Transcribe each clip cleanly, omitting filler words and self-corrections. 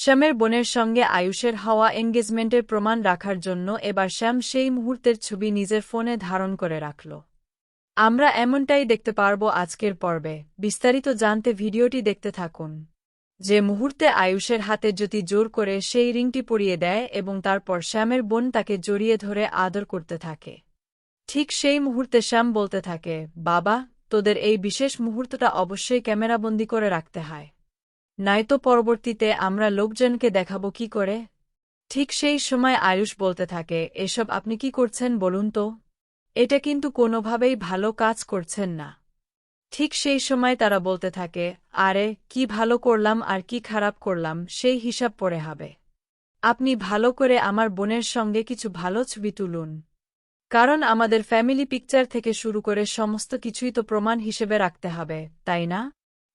শ্যামের বোনের সঙ্গে আয়ুষের হওয়া এনগেজমেন্টের প্রমাণ রাখার জন্য এবার শ্যাম সেই মুহূর্তের ছবি নিজের ফোনে ধারণ করে রাখল। আমরা এমনটাই দেখতে পারব আজকের পর্বে। বিস্তারিত জানতে ভিডিওটি দেখতে থাকুন। যে মুহূর্তে আয়ুষের হাতে জ্যোতি জোর করে সেই রিংটি পরিয়ে দেয় এবং তারপর শ্যামের বোন তাকে জড়িয়ে ধরে আদর করতে থাকে, ঠিক সেই মুহূর্তে শ্যাম বলতে থাকে, বাবা, তোদের এই বিশেষ মুহূর্তটা অবশ্যই ক্যামেরাবন্দি করে রাখতে হয়, নয়তো পরবর্তীতে আমরা লোকজনকে দেখাবো কি করে। ঠিক সেই সময় আয়ুষ বলতে থাকে, এসব আপনি কি করছেন বলুন তো? এটা কিন্তু কোনোভাবেই ভালো কাজ করছেন না। ঠিক সেই সময় তারা বলতে থাকে, আরে কি ভালো করলাম আর কি খারাপ করলাম সেই হিসাব পরে হবে। আপনি ভালো করে আমার বোনের সঙ্গে কিছু ভালো ছবি তুলুন, কারণ আমাদের ফ্যামিলি পিকচার থেকে শুরু করে সমস্ত কিছুই তো প্রমাণ হিসেবে রাখতে হবে, তাই না?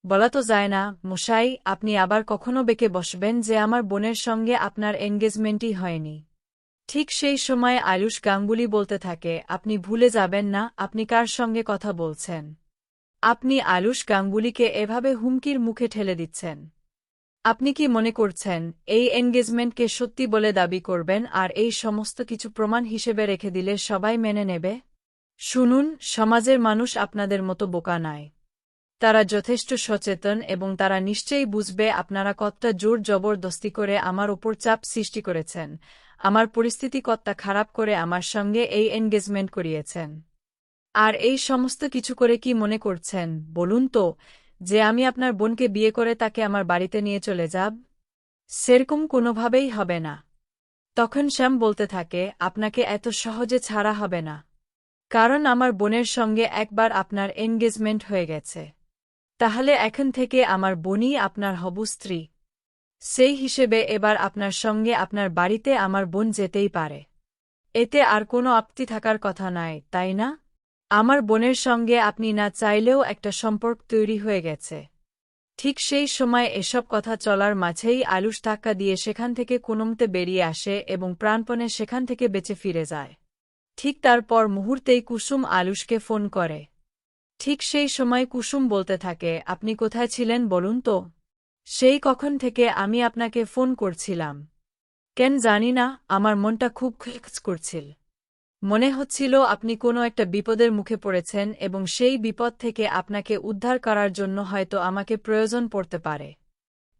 বলা তো যায় না মশাই, আপনি আবার কখনো বেঁকে বসবেন যে আমার বোনের সঙ্গে আপনার এনগেজমেন্টই হয়নি। ঠিক সেই সময় আয়ুষ গাঙ্গুলি বলতে থাকে, আপনি ভুলে যাবেন না আপনি কার সঙ্গে কথা বলছেন। আপনি আয়ুষ গাঙ্গুলিকে এভাবে হুমকির মুখে ঠেলে দিচ্ছেন। আপনি কি মনে করছেন এই এনগেজমেন্টকে সত্যি বলে দাবি করবেন আর এই সমস্ত কিছু প্রমাণ হিসেবে রেখে দিলে সবাই মেনে নেবে? শুনুন, সমাজের মানুষ আপনাদের মতো বোকা নয়। তারা যথেষ্ট সচেতন এবং তারা নিশ্চয়ই বুঝবে আপনারা কতটা জোর জবরদস্তি করে আমার ওপর চাপ সৃষ্টি করেছেন, আমার পরিস্থিতি কতটা খারাপ করে আমার সঙ্গে এই এনগেজমেন্ট করিয়েছেন। আর এই সমস্ত কিছু করে কি মনে করছেন বলুন তো, যে আমি আপনার বোনকে বিয়ে করে তাকে আমার বাড়িতে নিয়ে চলে যাব? সেরকম কোনোভাবেই হবে না। তখন শ্যাম বলতে থাকে, আপনাকে এত সহজে ছাড়া হবে না, কারণ আমার বোনের সঙ্গে একবার আপনার এনগেজমেন্ট হয়ে গেছে। তাহলে এখন থেকে আমার বোনই আপনার হবু স্ত্রী। সেই হিসেবে এবার আপনার সঙ্গে আপনার বাড়িতে আমার বোন যেতেই পারে। এতে আর কোনো আপত্তি থাকার কথা নয়, তাই না? আমার বোনের সঙ্গে আপনি না চাইলেও একটা সম্পর্ক তৈরি হয়ে গেছে। ঠিক সেই সময় এসব কথা চলার মাঝেই আয়ুষ ধাক্কা দিয়ে সেখান থেকে কোনোমতে বেরিয়ে আসে এবং প্রাণপণে সেখান থেকে বেঁচে ফিরে যায়। ঠিক তারপর মুহূর্তেই কুসুম আয়ুষকে ফোন করে। ঠিক সেই সময় কুসুম বলতে থাকে, আপনি কোথায় ছিলেন বলুন তো? সেই কখন থেকে আমি আপনাকে ফোন করছিলাম। কেন জানি না, আমার মনটা খুব খিচখিচ করছিল। মনে হচ্ছিল আপনি কোনো একটা বিপদের মুখে পড়েছেন এবং সেই বিপদ থেকে আপনাকে উদ্ধার করার জন্য হয়তো আমাকে প্রয়োজন পড়তে পারে।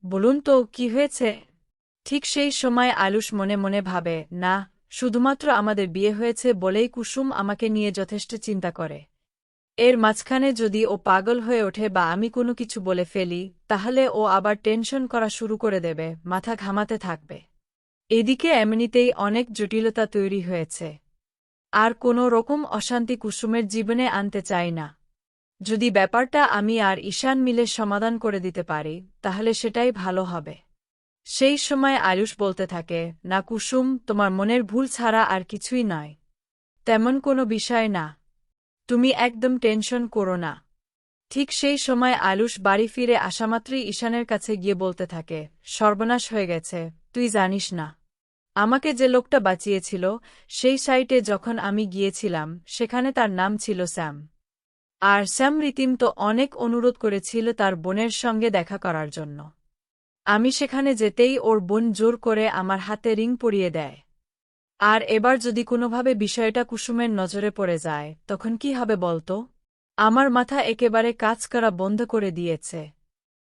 বলুন তো কি হয়েছে? ঠিক সেই সময় আয়ুষ মনে মনে ভাবে, না, শুধুমাত্র আমাদের বিয়ে হয়েছে বলেই কুসুম আমাকে নিয়ে যথেষ্ট চিন্তা করে। এর মাঝখানে যদি ও পাগল হয়ে ওঠে বা আমি কোনো কিছু বলে ফেলি, তাহলে ও আবার টেনশন করা শুরু করে দেবে, মাথা ঘামাতে থাকবে। এদিকে এমনিতেই অনেক জটিলতা তৈরি হয়েছে। আর কোনো রকম অশান্তি কুসুমের জীবনে আনতে চাই না। যদি ব্যাপারটা আমি আর ঈশান মিলে সমাধান করে দিতে পারি, তাহলে সেটাই ভালো হবে। সেই সময় আয়ুষ বলতে থাকে, না কুসুম, তোমার মনের ভুল ছাড়া আর কিছুই নয়। তেমন কোনো বিষয় না, তুমি একদম টেনশন করো না। ঠিক সেই সময় আয়ুষ বাড়ি ফিরে আসামাত্রই ঈশানের কাছে গিয়ে বলতে থাকে, সর্বনাশ হয়ে গেছে, তুই জানিস না, আমাকে যে লোকটা বাঁচিয়েছিল সেই সাইটে যখন আমি গিয়েছিলাম সেখানে তার নাম ছিল স্যাম। আর স্যাম রীতিমতো অনেক অনুরোধ করেছিল তার বোনের সঙ্গে দেখা করার জন্য। আমি সেখানে যেতেই ওর বোন জোর করে আমার হাতে রিং পরিয়ে দেয়। আর এবার যদি কোনোভাবে বিষয়টা কুসুমের নজরে পড়ে যায় তখন কি হবে বলতো? আমার মাথা একেবারে কাজ করা বন্ধ করে দিয়েছে।